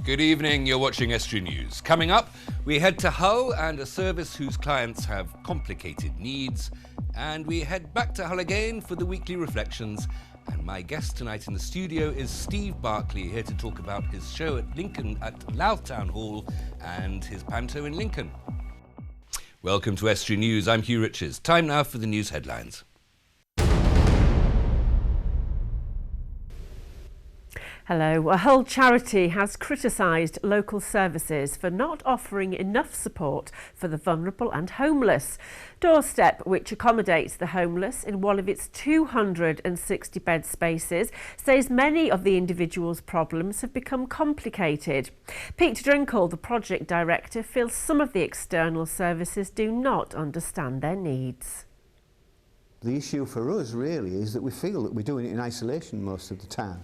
Good evening, you're watching Estuary News. Coming up, we head to Hull and a service whose clients have complicated needs. And we head back to Hull again for the weekly reflections. And my guest tonight in the studio is Steve Barclay, here to talk about his show at Louth Town Hall and his panto in Lincoln. Welcome to Estuary News, I'm Hugh Riches. Time now for the news headlines. Hello. A Hull charity has criticised local services for not offering enough support for the vulnerable and homeless. Doorstep, which accommodates the homeless in one of its 260 bed spaces, says many of the individuals' problems have become complicated. Pete Drinkle, the project director, feels some of the external services do not understand their needs. The issue for us really is that we feel that we're doing it in isolation most of the time.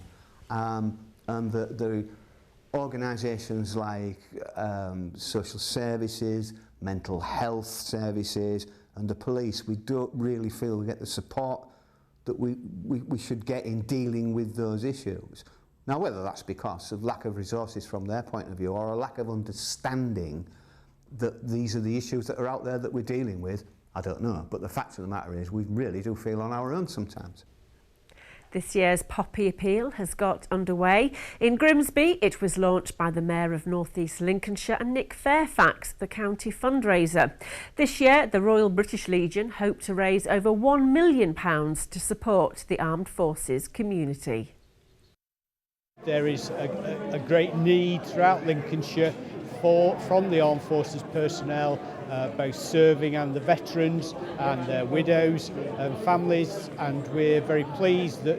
And that the organisations like social services, mental health services and the police, we don't really feel we get the support that we should get in dealing with those issues. Now, whether that's because of lack of resources from their point of view or a lack of understanding that these are the issues that are out there that we're dealing with, I don't know. But the fact of the matter is we really do feel on our own sometimes. This year's Poppy Appeal has got underway. In Grimsby, it was launched by the Mayor of North East Lincolnshire and Nick Fairfax, the county fundraiser. This year, the Royal British Legion hope to raise over £1 million to support the armed forces community. There is a great need throughout Lincolnshire from the armed forces personnel, both serving and the veterans and their widows and families, and we're very pleased that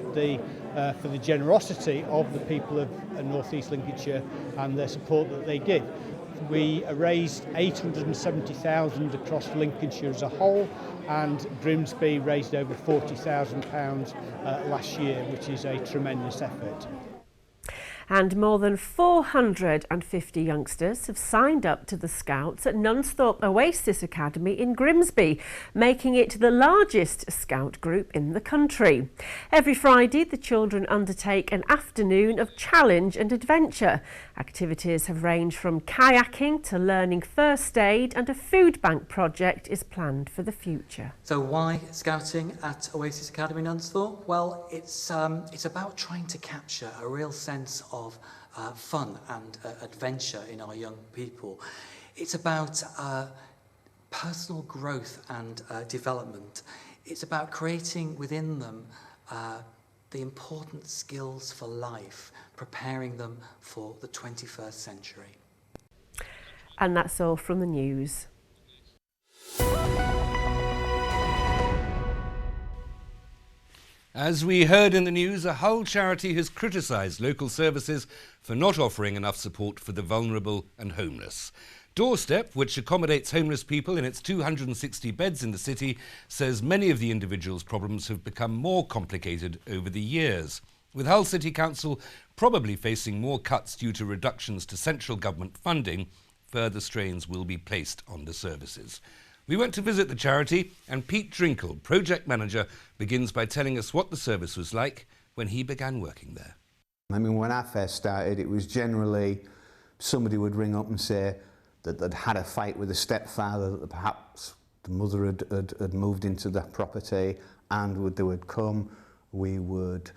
for the generosity of the people of North East Lincolnshire and their support that they give. We raised £870,000 across Lincolnshire as a whole, and Grimsby raised over £40,000 last year, which is a tremendous effort. And more than 450 youngsters have signed up to the Scouts at Nunsthorpe Oasis Academy in Grimsby, making it the largest Scout group in the country. Every Friday, the children undertake an afternoon of challenge and adventure. Activities have ranged from kayaking to learning first aid, and a food bank project is planned for the future. So why Scouting at Oasis Academy Nunsthorpe? Well, it's about trying to capture a real sense of fun and adventure in our young people. It's about personal growth and development. It's about creating within them the important skills for life, preparing them for the 21st century. And that's all from the news. As we heard in the news, a Hull charity has criticised local services for not offering enough support for the vulnerable and homeless. Doorstep, which accommodates homeless people in its 260 beds in the city, says many of the individuals' problems have become more complicated over the years. With Hull City Council probably facing more cuts due to reductions to central government funding, further strains will be placed on the services. We went to visit the charity, and Pete Drinkle, project manager, begins by telling us what the service was like when he began working there. I mean, when I first started, it was generally somebody would ring up and say that they'd had a fight with a stepfather, that perhaps the mother had moved into the property, and they would come. We would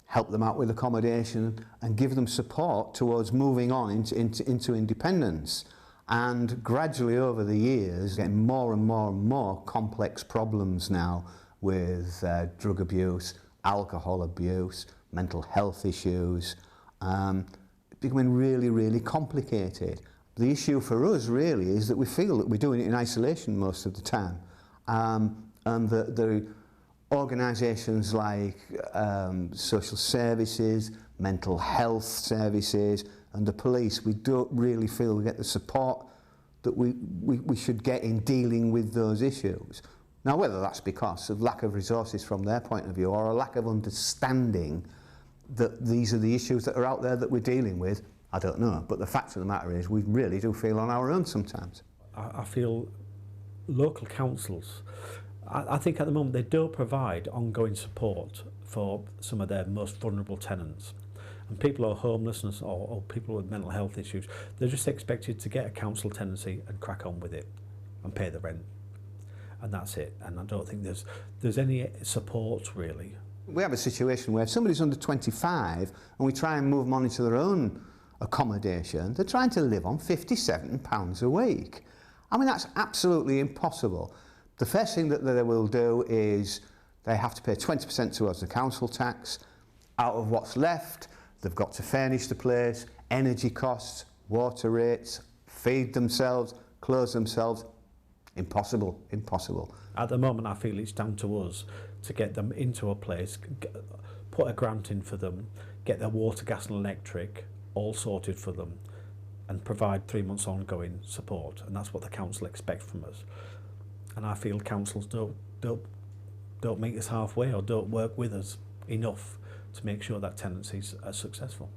help them out with accommodation and give them support towards moving on into independence. And gradually over the years, getting more and more and more complex problems now with drug abuse, alcohol abuse, mental health issues, becoming really, really complicated. The issue for us really is that we feel that we're doing it in isolation most of the time, and that the organisations like social services, mental health services and the police, we don't really feel we get the support that we should get in dealing with those issues. Now, whether that's because of lack of resources from their point of view or a lack of understanding that these are the issues that are out there that we're dealing with, I don't know. But the fact of the matter is we really do feel on our own sometimes. I feel local councils, I think at the moment they don't provide ongoing support for some of their most vulnerable tenants. I And people who are homeless or people with mental health issues, they're just expected to get a council tenancy and crack on with it and pay the rent. And that's it. And I don't think there's any support really. We have a situation where if somebody's under 25 and we try and move them on into their own accommodation, they're trying to live on £57 a week. I mean, that's absolutely impossible. The first thing that they will do is they have to pay 20% towards the council tax. Out of what's left, they've got to furnish the place, energy costs, water rates, feed themselves, clothe themselves. Impossible, impossible. At the moment, I feel it's down to us to get them into a place, put a grant in for them, get their water, gas and electric all sorted for them, and provide 3 months ongoing support. And that's what the council expect from us. And I feel councils don't meet us halfway or don't work with us enough to make sure that tenancies are successful.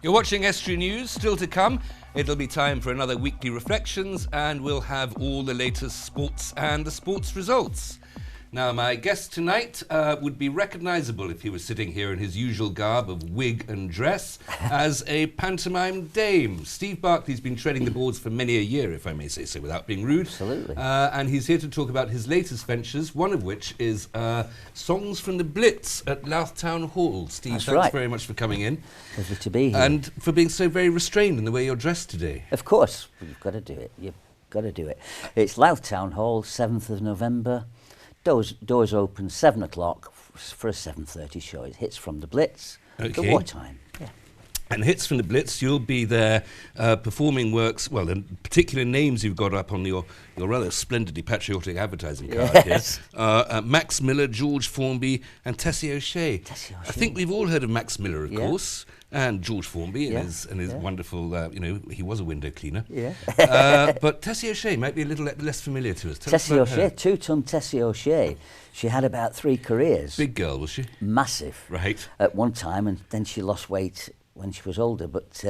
You're watching Estuary News. Still to come, it'll be time for another weekly reflections, and we'll have all the latest sports and the sports results. Now, my guest tonight would be recognisable if he was sitting here in his usual garb of wig and dress as a pantomime dame. Steve Barclay's been treading the boards for many a year, if I may say so, without being rude. Absolutely. And he's here to talk about his latest ventures, one of which is Songs from the Blitz at Louth Town Hall. Steve, That's thanks right. very much for coming in. Lovely to be here. And for being so very restrained in the way you're dressed today. Of course, you've got to do it. You've got to do it. It's Louth Town Hall, 7th of November. Doors open 7 o'clock for a 7:30 show. It hits from the Blitz, the wartime. Yeah. And Hits from the Blitz, you'll be there performing works, well, the particular names you've got up on your rather splendidly patriotic advertising card Yes. here. Max Miller, George Formby and Tessie O'Shea. Tessie I O'Shea. think we've all heard of Max Miller, of Yeah. course, and George Formby Yeah. and his wonderful, he was a window cleaner. Yeah. But Tessie O'Shea might be a little less familiar to us. Tell us Tessie about her. O'Shea, 2-ton Tessie O'Shea. She had about 3 careers. Big girl, was she? Massive. Right. At one time, and then she lost weight when she was older. But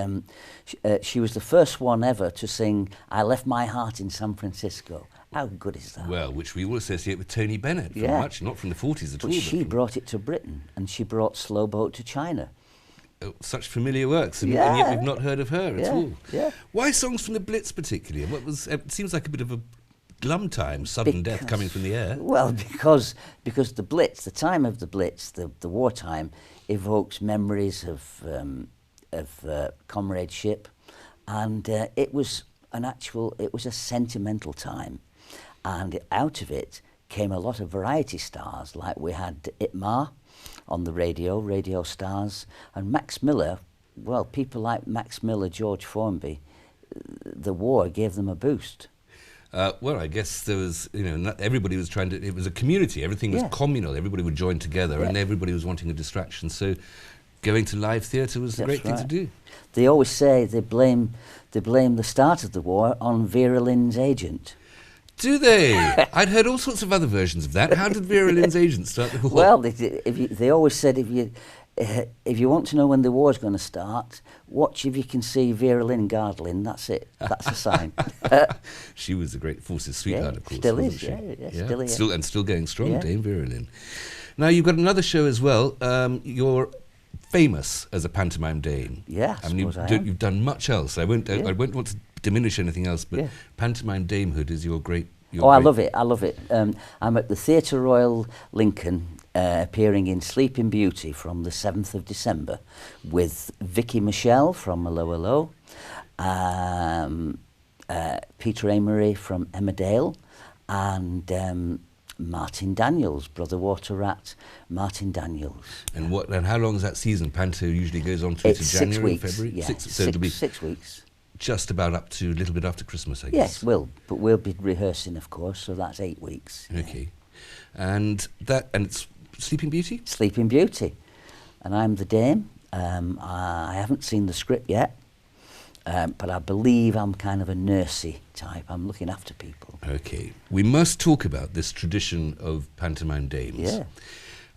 she was the first one ever to sing "I Left My Heart in San Francisco." How good is that? Well, which we all associate with Tony Bennett, from much, not from the 40s at all. But she brought it to Britain, and she brought Slow Boat to China. Such familiar works, and yet we've not heard of her at all. Yeah. Why Songs from the Blitz particularly? And what was? It seems like a bit of a glum time, sudden death coming from the air. Well, because the Blitz, the time of the Blitz, the wartime, evokes memories of comradeship, and it was a sentimental time, and out of it came a lot of variety stars, like we had Itmar on the radio stars, and Max Miller. Well, people like Max Miller, George Formby, the war gave them a boost. Well, I guess there was, not everybody was trying to, it was a community, everything was communal, everybody would join together and everybody was wanting a distraction, so going to live theatre was the great thing to do. They always say they blame the start of the war on Vera Lynn's agent. Do they? I'd heard all sorts of other versions of that. How did Vera Lynn's agent start the war? Well, they always said if you want to know when the war's going to start, watch if you can see Vera Lynn gargling. That's it. That's a sign. She was the great Forces sweetheart, of course. Still wasn't is, she? yeah, still is. Still going strong, Yeah. Dame Vera Lynn. Now, you've got another show as well. You're famous as a pantomime dame. Yeah, I suppose I am. You've done much else. I won't want to diminish anything else, but pantomime damehood is your great... I love it. I'm at the Theatre Royal Lincoln, appearing in Sleeping Beauty from the 7th of December with Vicky Michelle from Hello Hello, Peter Amory from Emmerdale, and Martin Daniels, Brother Water Rat, Martin Daniels. And how long is that season? Panto usually goes on through to January, 6 weeks, February? Yeah, So it'll be 6 weeks. just about up to a little bit after Christmas, I guess. Yes, but we'll be rehearsing, of course, so that's 8 weeks. Okay. And it's Sleeping Beauty? Sleeping Beauty. And I'm the dame. I haven't seen the script yet, but I believe I'm kind of a nursey type. I'm looking after people. Okay. We must talk about this tradition of pantomime dames.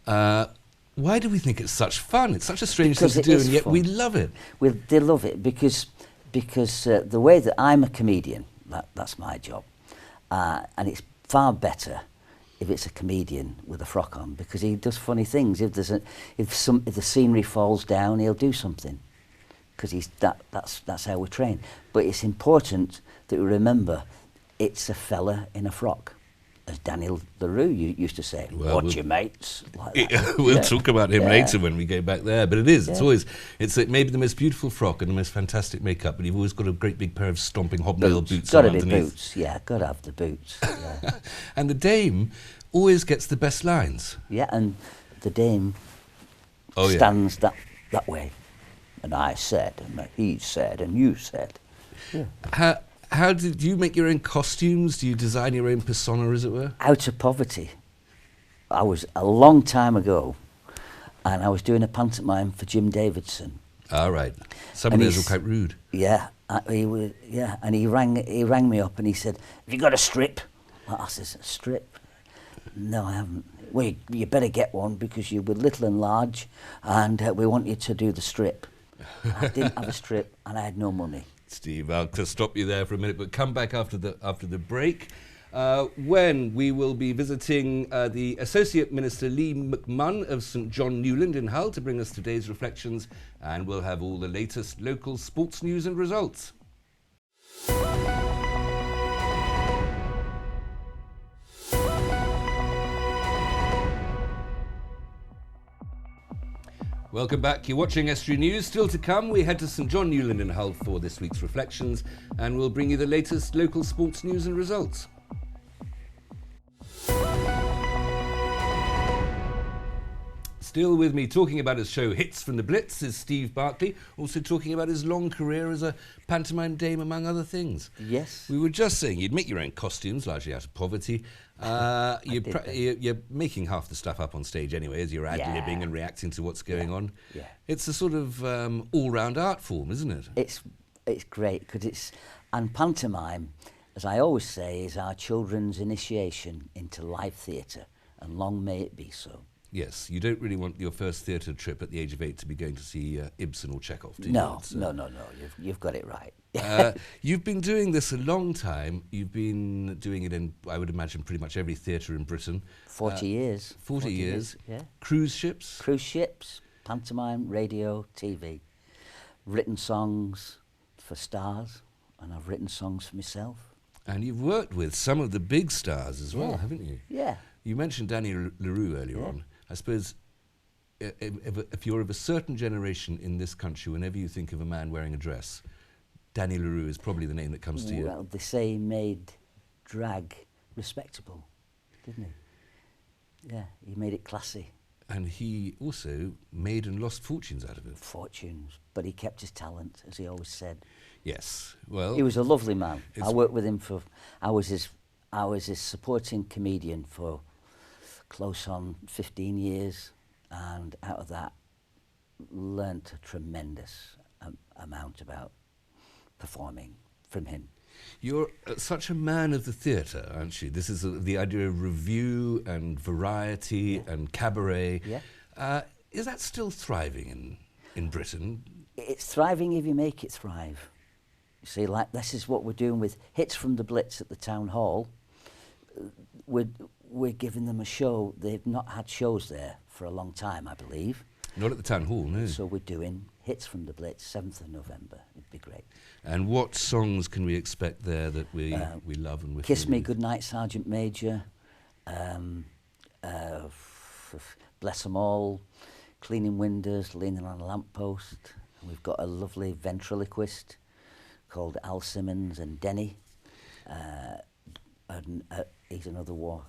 Yeah. Why do we think it's such fun? It's such a strange Because thing to it do, is and yet fun. we love it. Well, they love it because the way that I'm a comedian, that's my job, and it's far better if it's a comedian with a frock on, because he does funny things. If the scenery falls down, he'll do something, because that's how we train. But it's important that we remember it's a fella in a frock, as Daniel LaRue used to say. Well, Watch your mates. Like that. We'll talk about him later when we go back there. But it's always, it's like maybe the most beautiful frock and the most fantastic makeup, but you've always got a great big pair of stomping hobnail boots Got to on be underneath. boots, yeah, got to have the boots. Yeah. And the dame always gets the best lines. Yeah, and the dame Oh, yeah. stands that way. And I said, and he said, and you said. Yeah. How did you make your own costumes? Do you design your own persona, as it were? Out of poverty. I was a long time ago, and I was doing a pantomime for Jim Davidson. All right. Some of those were quite rude. Yeah, and he rang me up and he said, "Have you got a strip?" I said, "A strip? No, I haven't." "Well, you better get one because you were little and large, and we want you to do the strip." I didn't have a strip, and I had no money. Steve, I'll just stop you there for a minute, but come back after the break, when we will be visiting the Associate Minister Lee McMunn of St John Newland in Hull to bring us today's reflections, and we'll have all the latest local sports news and results. Welcome back. You're watching Estuary News. Still to come, we head to St John Newland in Hull for this week's reflections, and we'll bring you the latest local sports news and results. Still with me talking about his show Hits from the Blitz is Steve Barclay, also talking about his long career as a pantomime dame, among other things. Yes. We were just saying you'd make your own costumes, largely out of poverty. You're making half the stuff up on stage anyway, as you're ad-libbing and reacting to what's going on. Yeah. It's a sort of all-round art form, isn't it? It's great, because and pantomime, as I always say, is our children's initiation into live theatre, and long may it be so. Yes, you don't really want your first theatre trip at the age of 8 to be going to see Ibsen or Chekhov, do you? No, you've got it right. You've been doing this a long time. You've been doing it in, I would imagine, pretty much every theatre in Britain. 40 years. 40 years. Yeah. Cruise ships. Cruise ships, pantomime, radio, TV. Written songs for stars, and I've written songs for myself. And you've worked with some of the big stars as well, haven't you? Yeah. You mentioned Danny LaRue earlier on. I suppose if you're of a certain generation in this country, whenever you think of a man wearing a dress, Danny LaRue is probably the name that comes to you. Well, they say he made drag respectable, didn't he? Yeah, he made it classy. And he also made and lost fortunes out of it. Fortunes, but he kept his talent, as he always said. Yes, well... He was a lovely man. I worked with him I was his supporting comedian for close on 15 years, and out of that learnt a tremendous amount about performing from him. You're such a man of the theatre, aren't you? This is the idea of revue and variety and cabaret. Yeah. Is that still thriving in Britain? It's thriving if you make it thrive. You see, like this is what we're doing with Hits from the Blitz at the Town Hall. We're giving them a show. They've not had shows there for a long time, I believe. Not at the Town Hall, no. So we're doing Hits from the Blitz, 7th of November. It'd be great. And what songs can we expect there that we love and we're Kiss Me familiar with? Goodnight, Sergeant Major, Bless 'Em All, Cleaning Windows, Leaning on a Lamppost. And we've got a lovely ventriloquist called Al Simmons and Denny. He's another water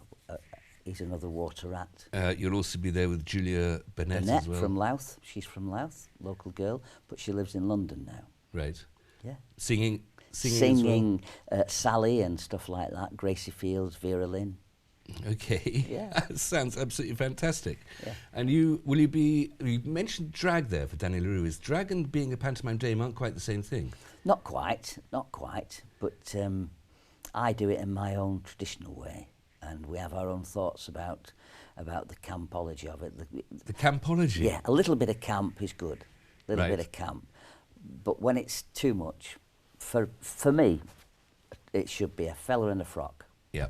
rat. You'll also be there with Julia Burnett as well. From Louth. She's from Louth, local girl, but she lives in London now. Right. Yeah. Singing as well? Sally and stuff like that. Gracie Fields, Vera Lynn. Okay. Yeah. That sounds absolutely fantastic. Yeah. And you mentioned drag there for Danny LaRue. Is drag and being a pantomime dame aren't quite the same thing? Not quite. But I do it in my own traditional way, and we have our own thoughts about the campology of it. The campology? Yeah, a little bit of camp is good. A little Right. bit of camp. But when it's too much, for me, it should be a fella in a frock. Yeah.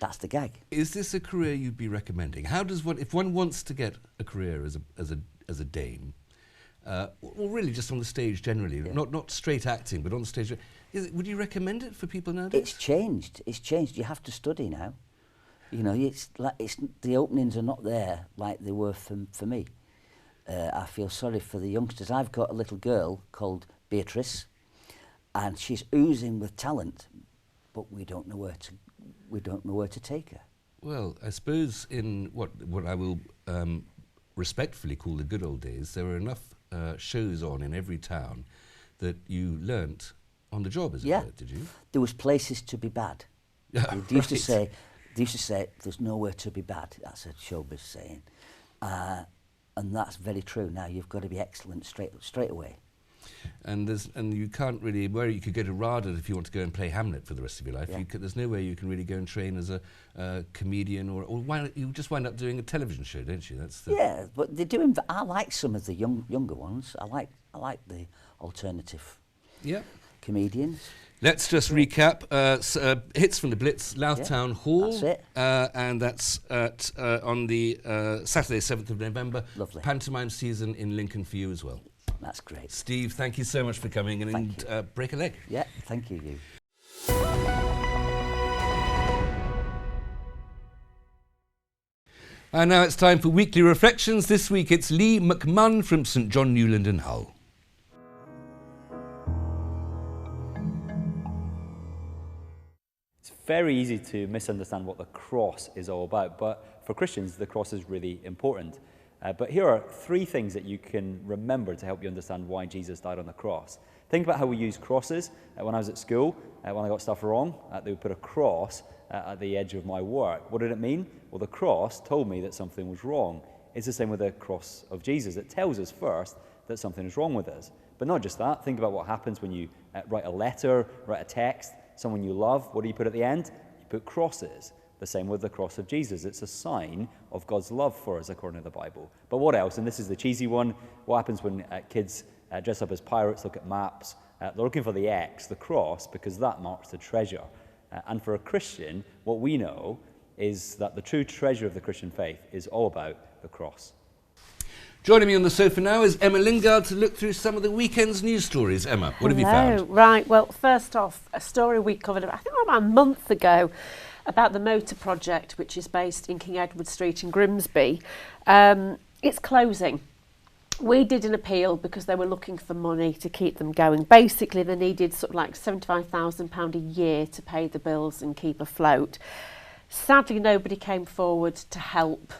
that's the gag. Is this a career you'd be recommending? How does one, if one wants to get a career as a dame, or really just on the stage generally, not straight acting, but on the stage, would you recommend it for people nowadays? It's changed. It's changed. You have to study now. You know, the openings are not there like they were for me. I feel sorry for the youngsters. I've got a little girl called Beatrice, and she's oozing with talent, but we don't know where to take her. Well, I suppose in what I will respectfully call the good old days, there were enough shows on in every town that you learnt on the job, as it were, did you? There was places to be bad. They used to say, there's nowhere to be bad. That's a showbiz saying. And that's very true. Now you've got to be excellent straight away. And you can't really, where you could go to RADA if you want to go and play Hamlet for the rest of your life, there's no way you can really go and train as a comedian, or you just wind up doing a television show, don't you? Yeah, but they're doing. I like some of the younger ones. I like the alternative comedians. Let's just recap. Hits from the Blitz, Louth Town Hall. That's it. And that's on the Saturday, 7th of November. Lovely. Pantomime season in Lincoln for you as well. That's great. Steve, thank you so much for coming and break a leg. Yeah, thank you. And now it's time for Weekly Reflections. This week it's Lee McMunn from St John Newland in Hull. It's very easy to misunderstand what the cross is all about, but for Christians the cross is really important. But here are 3 things that you can remember to help you understand why Jesus died on the cross. Think about how we use crosses. When I was at school, when I got stuff wrong, they would put a cross at the edge of my work. What did it mean? Well, the cross told me that something was wrong. It's the same with the cross of Jesus. It tells us first that something is wrong with us. But not just that. Think about what happens when you write a letter, write a text, someone you love. What do you put at the end? You put crosses. The same with the cross of Jesus. It's a sign of God's love for us, according to the Bible. But what else? And this is the cheesy one. What happens when kids dress up as pirates, look at maps? They're looking for the X, the cross, because that marks the treasure. And for a Christian, what we know is that the true treasure of the Christian faith is all about the cross. Joining me on the sofa now is Emma Lingard to look through some of the weekend's news stories. Emma, what have you found? Right, well, first off, a story we covered, I think about a month ago, about the motor project, which is based in King Edward Street in Grimsby. It's closing. We did an appeal because they were looking for money to keep them going. Basically, they needed sort of like £75,000 a year to pay the bills and keep afloat. Sadly, nobody came forward to help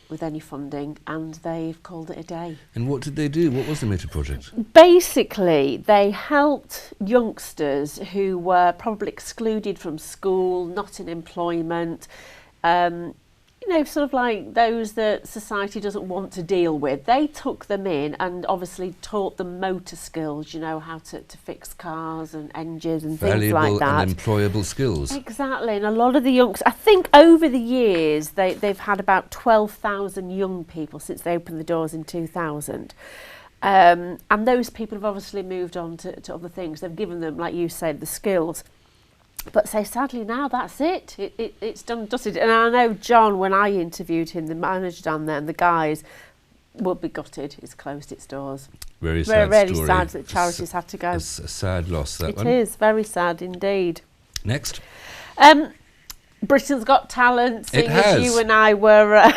with any funding, and they've called it a day. And what did they do? What was the motor project? Basically, they helped youngsters who were probably excluded from school, not in employment, sort of like those that society doesn't want to deal with. They took them in and obviously taught them motor skills, how to fix cars and engines and things like that. Valuable and employable skills. Exactly, and a lot of the youngsters, I think over the years, they've had about 12,000 young people since they opened the doors in 2000. And those people have obviously moved on to other things. They've given them, like you said, the skills. But sadly now that's it. It's done, dusted. And I know John, when I interviewed him, the manager down there, and the guys will be gutted. It's closed its doors. Very sad really story. Sad that charities had to go. It's a sad loss, that one. It is very sad indeed. Next. Britain's Got Talent. It has. You and I were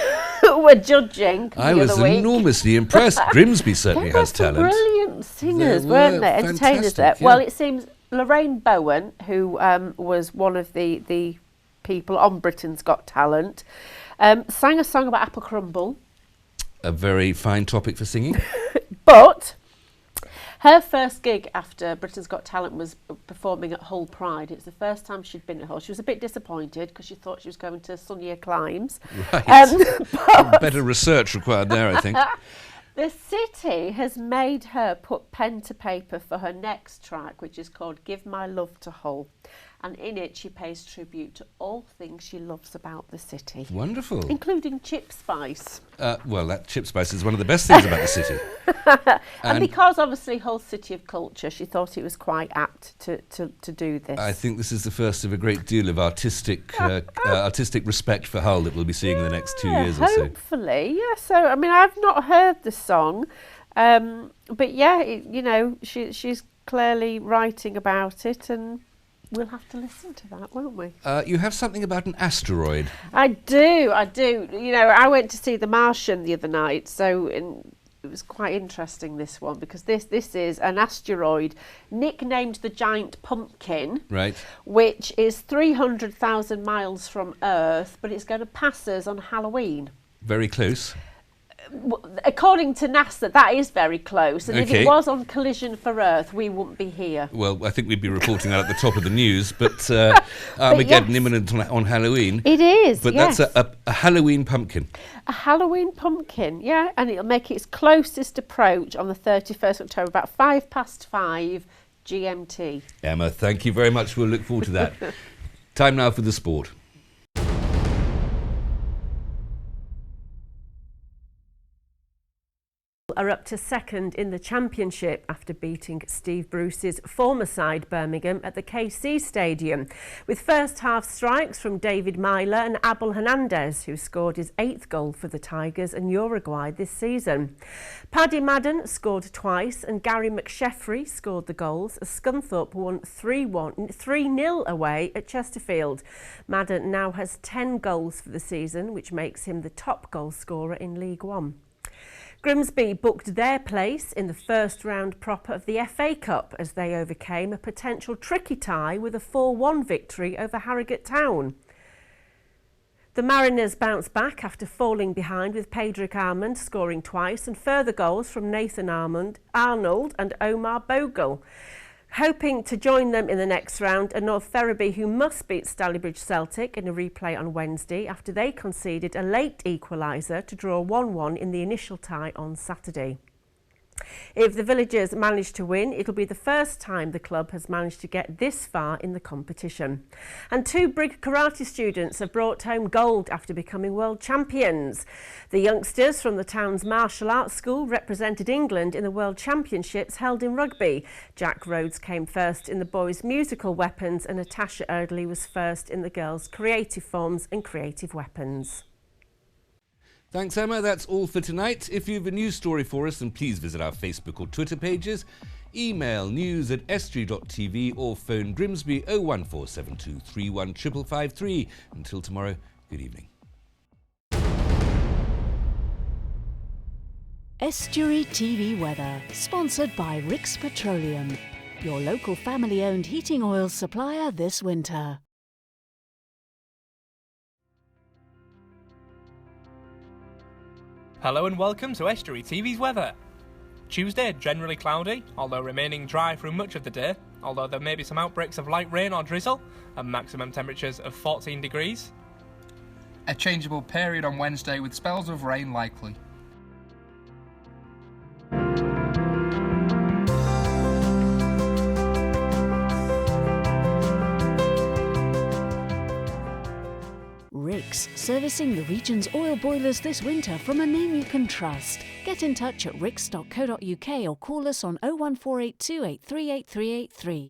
were judging. I was enormously impressed. Grimsby certainly has talent. Brilliant singers, weren't they? Entertainers there. Yeah. Well, it seems Lorraine Bowen, who was one of the people on Britain's Got Talent, sang a song about apple crumble. A very fine topic for singing. But her first gig after Britain's Got Talent was performing at Hull Pride. It's the first time she'd been at Hull. She was a bit disappointed because she thought she was going to sunnier climes. Right. Better research required there, I think. The city has made her put pen to paper for her next track, which is called Give My Love to Hull. And in it, she pays tribute to all things she loves about the city. Wonderful. Including chip spice. Well, that chip spice is one of the best things about the city. And because, obviously, Hull's City of Culture, she thought it was quite apt to do this. I think this is the first of a great deal of artistic respect for Hull that we'll be seeing in the next 2 years or so. Hopefully, yeah. So, I mean, I've not heard the song, but yeah, she's clearly writing about it, and we'll have to listen to that, won't we? You have something about an asteroid. I do. I went to see The Martian the other night, so it was quite interesting, this one, because this is an asteroid nicknamed the Giant Pumpkin, right, which is 300,000 miles from Earth, but it's going to pass us on Halloween. Very close. According to NASA, that is very close, and if Okay. it was on collision for Earth, we wouldn't be here. Well, I think we'd be reporting that at the top of the news, but yes. Armageddon imminent on Halloween. It is, But yes. that's a Halloween pumpkin. A Halloween pumpkin, yeah, and it'll make its closest approach on the 31st of October, about 5:05 GMT. Emma, thank you very much. We'll look forward to that. Time now for the sport. Are up to second in the championship after beating Steve Bruce's former side Birmingham at the KC Stadium, with first half strikes from David Myler and Abel Hernandez, who scored his 8th goal for the Tigers and Uruguay this season. Paddy Madden scored twice and Gary McSheffrey scored the goals as Scunthorpe won 3-0 away at Chesterfield. Madden now has 10 goals for the season, which makes him the top goal scorer in League One. Grimsby booked their place in the first round proper of the FA Cup as they overcame a potential tricky tie with a 4-1 victory over Harrogate Town. The Mariners bounced back after falling behind, with Padraig Armand scoring twice and further goals from Nathan Arnold and Omar Bogle. Hoping to join them in the next round are North Ferriby, who must beat Stalybridge Celtic in a replay on Wednesday after they conceded a late equaliser to draw 1-1 in the initial tie on Saturday. If the Villagers manage to win, it'll be the first time the club has managed to get this far in the competition. And 2 Brig karate students have brought home gold after becoming world champions. The youngsters from the town's martial arts school represented England in the World Championships held in Rugby. Jack Rhodes came first in the boys' musical weapons and Natasha Erdley was first in the girls' creative forms and creative weapons. Thanks, Emma. That's all for tonight. If you have a news story for us, then please visit our Facebook or Twitter pages. Email news@estuary.tv or phone Grimsby 01472 3155553. Until tomorrow, good evening. Estuary TV weather, sponsored by Rix Petroleum, your local family-owned heating oil supplier this winter. Hello and welcome to Estuary TV's weather. Tuesday, generally cloudy, although remaining dry through much of the day, although there may be some outbreaks of light rain or drizzle, and maximum temperatures of 14 degrees. A changeable period on Wednesday with spells of rain likely. Rix, servicing the region's oil boilers this winter from a name you can trust. Get in touch at rix.co.uk or call us on 01482 838383.